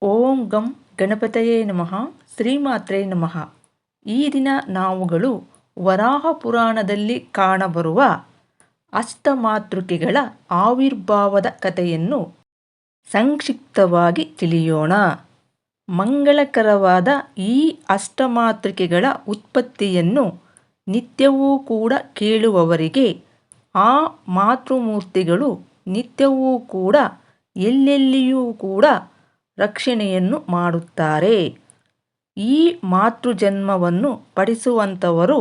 ಓಂ ಗಂ ಗಣಪತಯೇ ನಮಃ. ಶ್ರೀಮಾತ್ರೇ ನಮಃ. ಈ ದಿನ ನಾವುಗಳು ವರಾಹ ಪುರಾಣದಲ್ಲಿ ಕಾಣಬರುವ ಅಷ್ಟಮಾತೃಕೆಗಳ ಆವಿರ್ಭಾವದ ಕಥೆಯನ್ನು ಸಂಕ್ಷಿಪ್ತವಾಗಿ ತಿಳಿಯೋಣ. ಮಂಗಳಕರವಾದ ಈ ಅಷ್ಟಮಾತೃಕೆಗಳ ಉತ್ಪತ್ತಿಯನ್ನು ನಿತ್ಯವೂ ಕೂಡ ಕೇಳುವವರಿಗೆ ಆ ಮಾತೃಮೂರ್ತಿಗಳು ನಿತ್ಯವೂ ಕೂಡ ಎಲ್ಲೆಲ್ಲಿಯೂ ಕೂಡ ರಕ್ಷಣೆಯನ್ನು ಮಾಡುತ್ತಾರೆ. ಈ ಮಾತೃಜನ್ಮವನ್ನು ಪಡಿಸುವಂಥವರು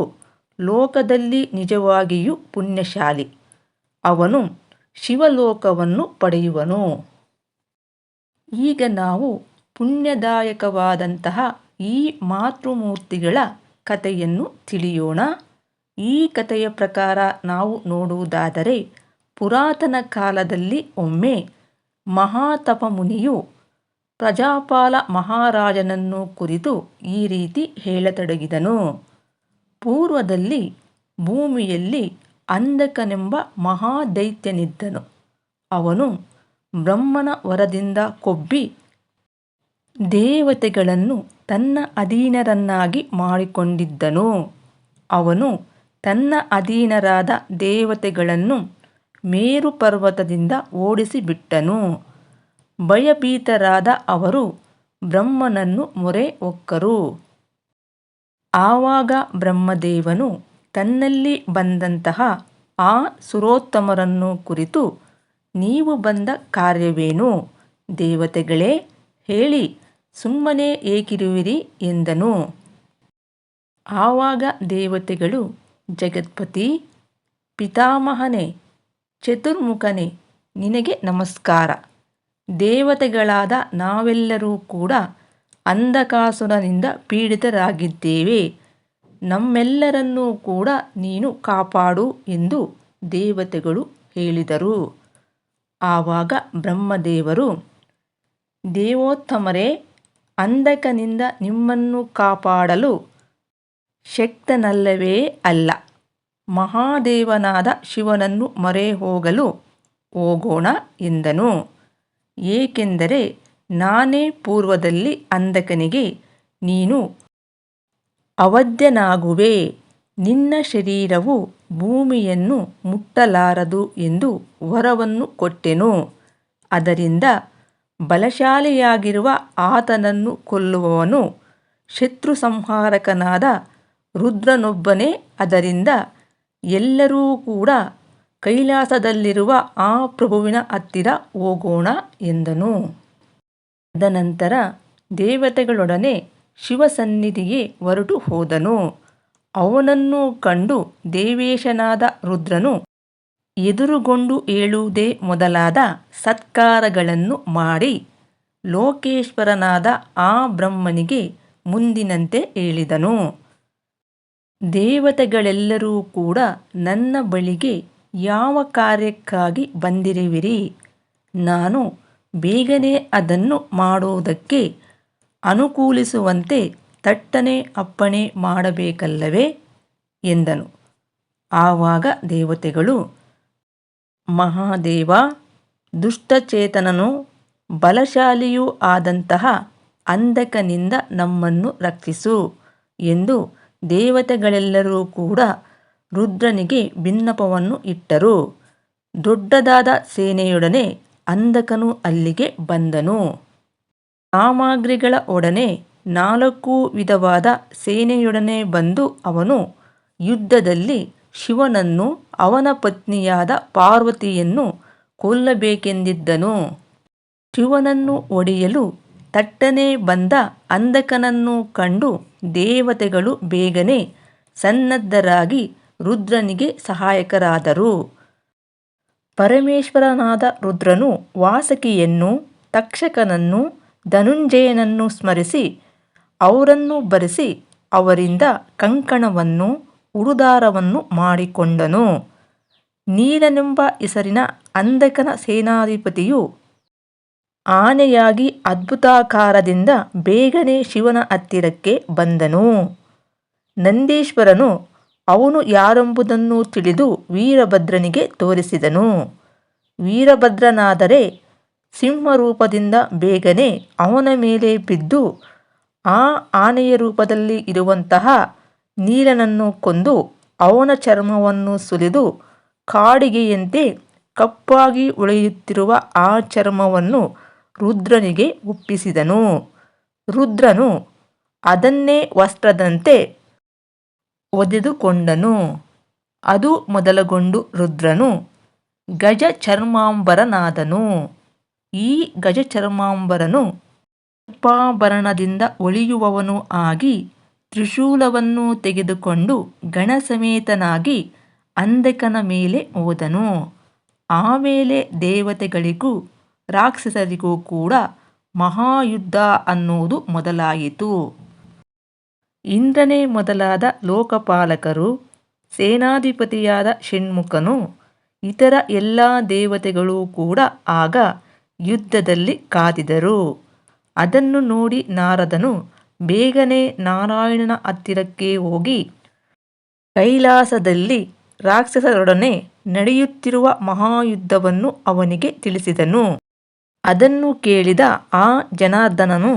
ಲೋಕದಲ್ಲಿ ನಿಜವಾಗಿಯೂ ಪುಣ್ಯಶಾಲಿ. ಅವನು ಶಿವಲೋಕವನ್ನು ಪಡೆಯುವನು. ಈಗ ನಾವು ಪುಣ್ಯದಾಯಕವಾದಂತಹ ಈ ಮಾತೃಮೂರ್ತಿಗಳ ಕಥೆಯನ್ನು ತಿಳಿಯೋಣ. ಈ ಕಥೆಯ ಪ್ರಕಾರ ನಾವು ನೋಡುವುದಾದರೆ, ಪುರಾತನ ಕಾಲದಲ್ಲಿ ಒಮ್ಮೆ ಮಹಾತಪಮುನಿಯು ಪ್ರಜಾಪಾಲ ಮಹಾರಾಜನನ್ನು ಕುರಿತು ಈ ರೀತಿ ಹೇಳತೊಡಗಿದನು. ಪೂರ್ವದಲ್ಲಿ ಭೂಮಿಯಲ್ಲಿ ಅಂಧಕನೆಂಬ ಮಹಾದೈತ್ಯನಿದ್ದನು. ಅವನು ಬ್ರಹ್ಮನ ವರದಿಂದ ಕೊಬ್ಬಿ ದೇವತೆಗಳನ್ನು ತನ್ನ ಅಧೀನರನ್ನಾಗಿ ಮಾಡಿಕೊಂಡಿದ್ದನು. ಅವನು ತನ್ನ ಅಧೀನರಾದ ದೇವತೆಗಳನ್ನು ಮೇರು ಪರ್ವತದಿಂದ ಓಡಿಸಿಬಿಟ್ಟನು. ಭಯಭೀತರಾದ ಅವರು ಬ್ರಹ್ಮನನ್ನು ಮೊರೆ ಹೊಕ್ಕರು. ಆವಾಗ ಬ್ರಹ್ಮದೇವನು ತನ್ನಲ್ಲಿ ಬಂದಂತಹ ಆ ಸುರೋತ್ತಮರನ್ನು ಕುರಿತು, ನೀವು ಬಂದ ಕಾರ್ಯವೇನು ದೇವತೆಗಳೇ, ಹೇಳಿ, ಸುಮ್ಮನೆ ಏಕಿರುವಿರಿ ಎಂದನು. ಆವಾಗ ದೇವತೆಗಳು, ಜಗತ್ಪತಿ, ಪಿತಾಮಹನೇ, ಚತುರ್ಮುಖನೇ, ನಿನಗೆ ನಮಸ್ಕಾರ. ದೇವತೆಗಳಾದ ನಾವೆಲ್ಲರೂ ಕೂಡ ಅಂಧಕಾಸುರನಿಂದ ಪೀಡಿತರಾಗಿದ್ದೇವೆ. ನಮ್ಮೆಲ್ಲರನ್ನೂ ಕೂಡ ನೀನು ಕಾಪಾಡು ಎಂದು ದೇವತೆಗಳು ಹೇಳಿದರು. ಆವಾಗ ಬ್ರಹ್ಮದೇವರು, ದೇವೋತ್ತಮರೇ, ಅಂಧಕನಿಂದ ನಿಮ್ಮನ್ನು ಕಾಪಾಡಲು ಶಕ್ತನಲ್ಲವೇ ಅಲ್ಲ. ಮಹಾದೇವನಾದ ಶಿವನನ್ನು ಮೊರೆ ಹೋಗಲು ಹೋಗೋಣ ಎಂದನು. ಏಕೆಂದರೆ ನಾನೇ ಪೂರ್ವದಲ್ಲಿ ಅಂಧಕನಿಗೆ ನೀನು ಅವಧ್ಯನಾಗುವೆ, ನಿನ್ನ ಶರೀರವು ಭೂಮಿಯನ್ನು ಮುಟ್ಟಲಾರದು ಎಂದು ವರವನ್ನು ಕೊಟ್ಟೆನು. ಅದರಿಂದ ಬಲಶಾಲಿಯಾಗಿರುವ ಆತನನ್ನು ಕೊಲ್ಲುವವನು ಶತ್ರು ಸಂಹಾರಕನಾದ ರುದ್ರನೊಬ್ಬನೇ. ಅದರಿಂದ ಎಲ್ಲರೂ ಕೂಡ ಕೈಲಾಸದಲ್ಲಿರುವ ಆ ಪ್ರಭುವಿನ ಹತ್ತಿರ ಹೋಗೋಣ ಎಂದನು. ತದನಂತರ ದೇವತೆಗಳೊಡನೆ ಶಿವಸನ್ನಿಧಿಗೆ ಹೊರಟು ಹೋದನು. ಅವನನ್ನು ಕಂಡು ದೇವೇಶನಾದ ರುದ್ರನು ಎದುರುಗೊಂಡು ಹೇಳುವುದೇ ಮೊದಲಾದ ಸತ್ಕಾರಗಳನ್ನು ಮಾಡಿ ಲೋಕೇಶ್ವರನಾದ ಆ ಬ್ರಹ್ಮನಿಗೆ ಮುಂದಿನಂತೆ ಹೇಳಿದನು. ದೇವತೆಗಳೆಲ್ಲರೂ ಕೂಡ ನನ್ನ ಬಳಿಗೆ ಯಾವ ಕಾರ್ಯಕ್ಕಾಗಿ ಬಂದಿರುವಿರಿ? ನಾನು ಬೇಗನೆ ಅದನ್ನು ಮಾಡುವುದಕ್ಕೆ ಅನುಕೂಲಿಸುವಂತೆ ತಟ್ಟನೆ ಅಪ್ಪಣೆ ಮಾಡಬೇಕಲ್ಲವೇ ಎಂದನು. ಆವಾಗ ದೇವತೆಗಳು, ಮಹಾದೇವ, ದುಷ್ಟಚೇತನನೂ ಬಲಶಾಲಿಯೂ ಆದಂತಹ ಅಂಧಕನಿಂದ ನಮ್ಮನ್ನು ರಕ್ಷಿಸು ಎಂದು ದೇವತೆಗಳೆಲ್ಲರೂ ಕೂಡ ರುದ್ರನಿಗೆ ಬಿನ್ನಪವನ್ನು ಇಟ್ಟರು. ದೊಡ್ಡದಾದ ಸೇನೆಯೊಡನೆ ಅಂಧಕನು ಅಲ್ಲಿಗೆ ಬಂದನು. ಸಾಮಗ್ರಿಗಳ ಒಡನೆ 4 ವಿಧವಾದ ಸೇನೆಯೊಡನೆ ಬಂದು ಅವನು ಯುದ್ಧದಲ್ಲಿ ಶಿವನನ್ನು ಅವನ ಪತ್ನಿಯಾದ ಪಾರ್ವತಿಯನ್ನು ಕೊಲ್ಲಬೇಕೆಂದಿದ್ದನು. ಶಿವನನ್ನು ಹೊಡೆಯಲು ತಟ್ಟನೆ ಬಂದ ಅಂಧಕನನ್ನು ಕಂಡು ದೇವತೆಗಳು ಬೇಗನೆ ಸನ್ನದ್ಧರಾಗಿ ರುದ್ರನಿಗೆ ಸಹಾಯಕರಾದರು. ಪರಮೇಶ್ವರನಾದ ರುದ್ರನು ವಾಸುಕಿಯನ್ನು, ತಕ್ಷಕನನ್ನು, ಧನುಂಜಯನನ್ನು ಸ್ಮರಿಸಿ ಅವರನ್ನು ಬರೆಸಿ ಅವರಿಂದ ಕಂಕಣವನ್ನು, ಉಡುದಾರವನ್ನು ಮಾಡಿಕೊಂಡನು. ನೀಲನೆಂಬ ಹೆಸರಿನ ಅಂಧಕನ ಸೇನಾಧಿಪತಿಯು ಆನೆಯಾಗಿ ಅದ್ಭುತಾಕಾರದಿಂದ ಬೇಗನೆ ಶಿವನ ಹತ್ತಿರಕ್ಕೆ ಬಂದನು. ನಂದೀಶ್ವರನು ಅವನು ಯಾರೆಂಬುದನ್ನು ತಿಳಿದು ವೀರಭದ್ರನಿಗೆ ತೋರಿಸಿದನು. ವೀರಭದ್ರನಾದರೆ ಸಿಂಹರೂಪದಿಂದ ಬೇಗನೆ ಅವನ ಮೇಲೆ ಬಿದ್ದು ಆ ಆನೆಯ ರೂಪದಲ್ಲಿ ಇರುವಂತಹ ನೀಲನನ್ನು ಕೊಂದು ಅವನ ಚರ್ಮವನ್ನು ಸುಲಿದು ಕಾಡಿಗೆಯಂತೆ ಕಪ್ಪಾಗಿ ಉಳಿಯುತ್ತಿರುವ ಆ ಚರ್ಮವನ್ನು ರುದ್ರನಿಗೆ ಒಪ್ಪಿಸಿದನು. ರುದ್ರನು ಅದನ್ನೇ ವಸ್ತ್ರದಂತೆ ಒದೆದುಕೊಂಡನು. ಅದು ಮೊದಲುಗೊಂಡು ರುದ್ರನು ಗಜಚರ್ಮಾಂಬರನಾದನು. ಈ ಗಜಚರ್ಮಾಂಬರನು ಸರ್ಪಾಭರಣದಿಂದ ಹೊಳೆಯುವವನು ಆಗಿ ತ್ರಿಶೂಲವನ್ನು ತೆಗೆದುಕೊಂಡು ಗಣಸಮೇತನಾಗಿ ಅಂಧಕನ ಮೇಲೆ ಹೋದನು. ಆಮೇಲೆ ದೇವತೆಗಳಿಗೂ ರಾಕ್ಷಸರಿಗೂ ಕೂಡ ಮಹಾಯುದ್ಧ ಅನ್ನುವುದು ಮೊದಲಾಯಿತು. ಇಂದ್ರನೇ ಮೊದಲಾದ ಲೋಕಪಾಲಕರು, ಸೇನಾಧಿಪತಿಯಾದ ಷಣ್ಮುಖನು, ಇತರ ಎಲ್ಲ ದೇವತೆಗಳೂ ಕೂಡ ಆಗ ಯುದ್ಧದಲ್ಲಿ ಕಾದಿದರು. ಅದನ್ನು ನೋಡಿ ನಾರದನು ಬೇಗನೆ ನಾರಾಯಣನ ಹತ್ತಿರಕ್ಕೆ ಹೋಗಿ ಕೈಲಾಸದಲ್ಲಿ ರಾಕ್ಷಸರೊಡನೆ ನಡೆಯುತ್ತಿರುವ ಮಹಾಯುದ್ಧವನ್ನು ಅವನಿಗೆ ತಿಳಿಸಿದನು. ಅದನ್ನು ಕೇಳಿದ ಆ ಜನಾರ್ದನನು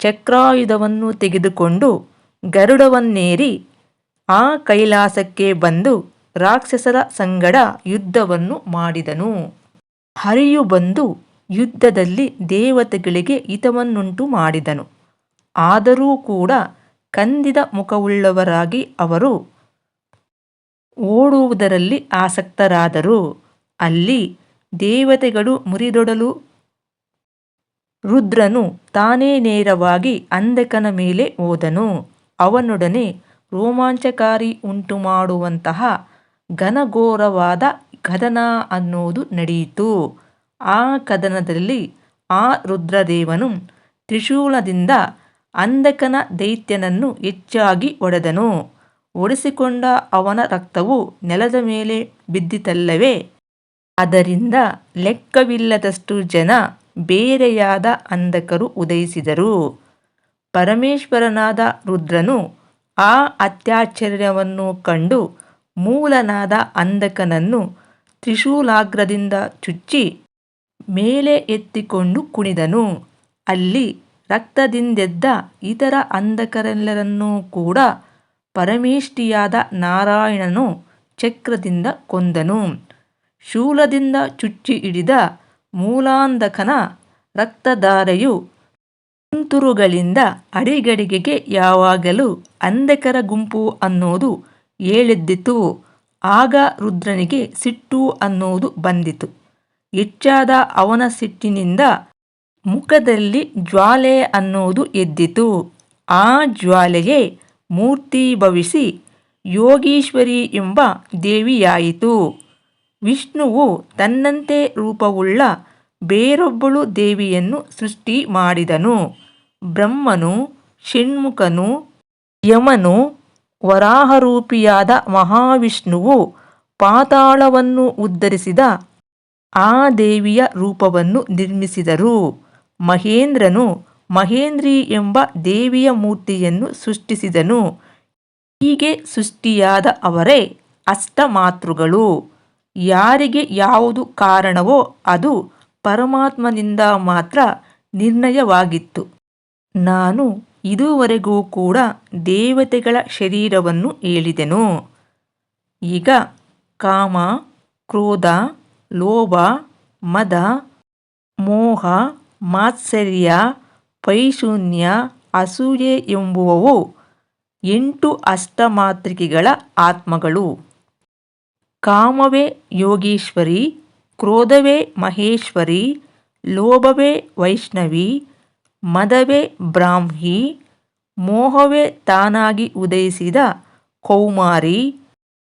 ಚಕ್ರಾಯುಧವನ್ನು ತೆಗೆದುಕೊಂಡು ಗರುಡವನ್ನೇರಿ ಆ ಕೈಲಾಸಕ್ಕೆ ಬಂದು ರಾಕ್ಷಸರ ಸಂಗಡ ಯುದ್ಧವನ್ನು ಮಾಡಿದನು. ಹರಿಯು ಬಂದು ಯುದ್ಧದಲ್ಲಿ ದೇವತೆಗಳಿಗೆ ಹಿತವನ್ನುಂಟು ಮಾಡಿದನು. ಆದರೂ ಕೂಡ ಕಂದಿದ ಮುಖವುಳ್ಳವರಾಗಿ ಅವರು ಓಡುವುದರಲ್ಲಿ ಆಸಕ್ತರಾದರು. ಅಲ್ಲಿ ದೇವತೆಗಳು ಮುರಿದೊಡಲು ರುದ್ರನು ತಾನೇ ನೇರವಾಗಿ ಅಂಧಕನ ಮೇಲೆ ಹೋದನು. ಅವನೊಡನೆ ರೋಮಾಂಚಕಾರಿ ಉಂಟುಮಾಡುವಂತಹ ಘನಘೋರವಾದ ಕದನ ಅನ್ನುವುದು ನಡೆಯಿತು. ಆ ಕದನದಲ್ಲಿ ಆ ರುದ್ರದೇವನು ತ್ರಿಶೂಲದಿಂದ ಅಂಧಕನ ದೈತ್ಯನನ್ನು ಹೆಚ್ಚಾಗಿ ಹೊಡೆದನು. ಒಡಿಸಿಕೊಂಡ ಅವನ ರಕ್ತವು ನೆಲದ ಮೇಲೆ ಬಿದ್ದಿತಲ್ಲವೇ. ಅದರಿಂದ ಲೆಕ್ಕವಿಲ್ಲದಷ್ಟು ಜನ ಬೇರೆಯಾದ ಅಂಧಕರು ಉದಯಿಸಿದರು. ಪರಮೇಶ್ವರನಾದ ರುದ್ರನು ಆ ಅತ್ಯಾಶ್ಚರ್ಯವನ್ನು ಕಂಡು ಮೂಲನಾದ ಅಂಧಕನನ್ನು ತ್ರಿಶೂಲಾಗ್ರದಿಂದ ಚುಚ್ಚಿ ಮೇಲೆ ಎತ್ತಿಕೊಂಡು ಕುಣಿದನು. ಅಲ್ಲಿ ರಕ್ತದಿಂದೆದ್ದ ಇತರ ಅಂಧಕರೆಲ್ಲರನ್ನೂ ಕೂಡ ಪರಮೇಷ್ಠಿಯಾದ ನಾರಾಯಣನು ಚಕ್ರದಿಂದ ಕೊಂದನು. ಶೂಲದಿಂದ ಚುಚ್ಚಿ ಹಿಡಿದ ಮೂಲಾಂಧಕನ ರಕ್ತಧಾರೆಯು ತುಂತುರುಗಳಿಂದ ಅಡಿಗಡಿಗೆಗೆ ಯಾವಾಗಲೂ ಅಂಧಕರ ಗುಂಪು ಅನ್ನೋದು ಏಳೆದ್ದಿತು. ಆಗ ರುದ್ರನಿಗೆ ಸಿಟ್ಟು ಅನ್ನೋದು ಬಂದಿತು. ಹೆಚ್ಚಾದ ಅವನ ಸಿಟ್ಟಿನಿಂದ ಮುಖದಲ್ಲಿ ಜ್ವಾಲೆ ಅನ್ನೋದು ಎದ್ದಿತು. ಆ ಜ್ವಾಲೆಯೇ ಮೂರ್ತೀಭವಿಸಿ ಯೋಗೀಶ್ವರಿ ಎಂಬ ದೇವಿಯಾಯಿತು. ವಿಷ್ಣುವು ತನ್ನಂತೆ ರೂಪವುಳ್ಳ ಬೇರೊಬ್ಬಳು ದೇವಿಯನ್ನು ಸೃಷ್ಟಿ ಮಾಡಿದನು. ಬ್ರಹ್ಮನು, ಷಣ್ಮುಖನು, ಯಮನು, ವರಾಹರೂಪಿಯಾದ ಮಹಾವಿಷ್ಣುವು ಪಾತಾಳವನ್ನು ಉದ್ಧರಿಸಿದ ಆ ದೇವಿಯ ರೂಪವನ್ನು ನಿರ್ಮಿಸಿದರು. ಮಹೇಂದ್ರನು ಮಹೇಂದ್ರಿ ಎಂಬ ದೇವಿಯ ಮೂರ್ತಿಯನ್ನು ಸೃಷ್ಟಿಸಿದನು. ಹೀಗೆ ಸೃಷ್ಟಿಯಾದ ಅವರೇ ಅಷ್ಟಮಾತೃಗಳು. ಯಾರಿಗೆ ಯಾವುದು ಕಾರಣವೋ ಅದು ಪರಮಾತ್ಮನಿಂದ ಮಾತ್ರ ನಿರ್ಣಯವಾಗಿತ್ತು. ನಾನು ಇದುವರೆಗೂ ಕೂಡ ದೇವತೆಗಳ ಶರೀರವನ್ನು ಹೇಳಿದೆನು. ಈಗ ಕಾಮ, ಕ್ರೋಧ, ಲೋಭ, ಮದ, ಮೋಹ, ಮಾತ್ಸರ್ಯ, ಪೈಶೂನ್ಯ, ಅಸೂಯೆ ಎಂಬುವವು 8 ಅಷ್ಟಮಾತೃಕೆಗಳ ಆತ್ಮಗಳು. ಕಾಮವೇ ಯೋಗೀಶ್ವರಿ, ಕ್ರೋಧವೇ ಮಹೇಶ್ವರಿ, ಲೋಭವೇ ವೈಷ್ಣವಿ, ಮದವೇ ಬ್ರಾಹ್ಮಿ, ಮೋಹವೇ ತಾನಾಗಿ ಉದಯಿಸಿದ ಕೌಮಾರಿ,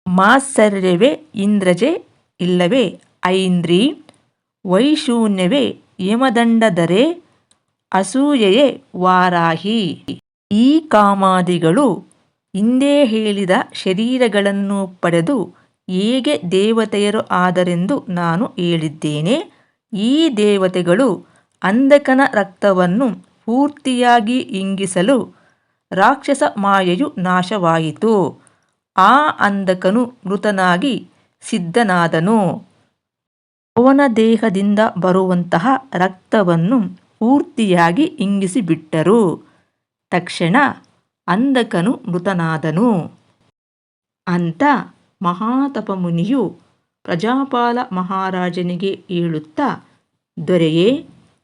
ಮಾತ್ಸರ್ಯವೇ ಇಂದ್ರಜೆ ಇಲ್ಲವೇ ಐಂದ್ರಿ, ವೈಶೂನ್ಯವೇ ಯಮದಂಡಧರೆ, ಅಸೂಯೆಯೇ ವಾರಾಹಿ. ಈ ಕಾಮಾದಿಗಳು ಹಿಂದೆ ಹೇಳಿದ ಶರೀರಗಳನ್ನು ಪಡೆದು ಹೇಗೆ ದೇವತೆಯರು ಆದರೆಂದು ನಾನು ಹೇಳಿದ್ದೇನೆ. ಈ ದೇವತೆಗಳು ಅಂಧಕನ ರಕ್ತವನ್ನು ಪೂರ್ತಿಯಾಗಿ ಇಂಗಿಸಲು ರಾಕ್ಷಸ ಮಾಯೆಯು ನಾಶವಾಯಿತು. ಆ ಅಂಧಕನು ಮೃತನಾಗಿ ಸಿದ್ಧನಾದನು. ಅವನ ದೇಹದಿಂದ ಬರುವಂತಹ ರಕ್ತವನ್ನು ಪೂರ್ತಿಯಾಗಿ ಇಂಗಿಸಿಬಿಟ್ಟರು. ತಕ್ಷಣ ಅಂಧಕನು ಮೃತನಾದನು ಅಂತ ಮಹಾತಪಮುನಿಯು ಪ್ರಜಾಪಾಲ ಮಹಾರಾಜನಿಗೆ ಹೇಳುತ್ತಾ, ದೊರೆಯೇ,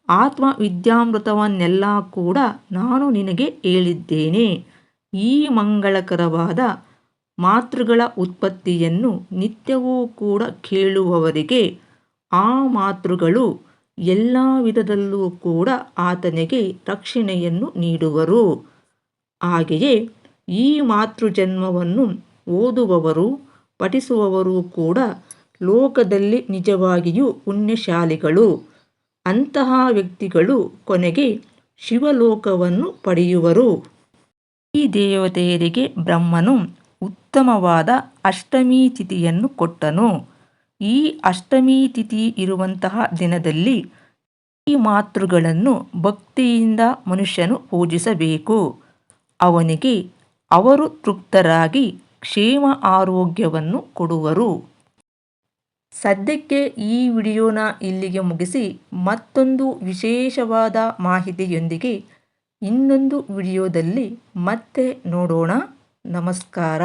ಆತ್ಮವಿದ್ಯಾಮೃತವನ್ನೆಲ್ಲ ಕೂಡ ನಾನು ನಿನಗೆ ಹೇಳಿದ್ದೇನೆ. ಈ ಮಂಗಳಕರವಾದ ಮಾತೃಗಳ ಉತ್ಪತ್ತಿಯನ್ನು ನಿತ್ಯವೂ ಕೂಡ ಕೇಳುವವರಿಗೆ ಆ ಮಾತೃಗಳು ಎಲ್ಲ ವಿಧದಲ್ಲೂ ಕೂಡ ಆತನಿಗೆ ರಕ್ಷಣೆಯನ್ನು ನೀಡುವರು. ಹಾಗೆಯೇ ಈ ಮಾತೃಜನ್ಮವನ್ನು ಓದುವವರು, ಪಠಿಸುವವರು ಕೂಡ ಲೋಕದಲ್ಲಿ ನಿಜವಾಗಿಯೂ ಪುಣ್ಯಶಾಲಿಗಳು. ಅಂತಹ ವ್ಯಕ್ತಿಗಳು ಕೊನೆಗೆ ಶಿವಲೋಕವನ್ನು ಪಡೆಯುವರು. ಈ ದೇವತೆಯರಿಗೆ ಬ್ರಹ್ಮನು ಉತ್ತಮವಾದ ಅಷ್ಟಮಿ ತಿಥಿಯನ್ನು ಕೊಟ್ಟನು. ಈ ಅಷ್ಟಮಿ ತಿಥಿ ಇರುವಂತಹ ದಿನದಲ್ಲಿ ಈ ಮಾತೃಗಳನ್ನು ಭಕ್ತಿಯಿಂದ ಮನುಷ್ಯನು ಪೂಜಿಸಬೇಕು. ಅವನಿಗೆ ಅವರು ತೃಪ್ತರಾಗಿ ಕ್ಷೇಮ ಆರೋಗ್ಯವನ್ನು ಕೊಡುವರು. ಸದ್ಯಕ್ಕೆ ಈ ವಿಡಿಯೋನ ಇಲ್ಲಿಗೆ ಮುಗಿಸಿ ಮತ್ತೊಂದು ವಿಶೇಷವಾದ ಮಾಹಿತಿಯೊಂದಿಗೆ ಇನ್ನೊಂದು ವಿಡಿಯೋದಲ್ಲಿ ಮತ್ತೆ ನೋಡೋಣ. ನಮಸ್ಕಾರ.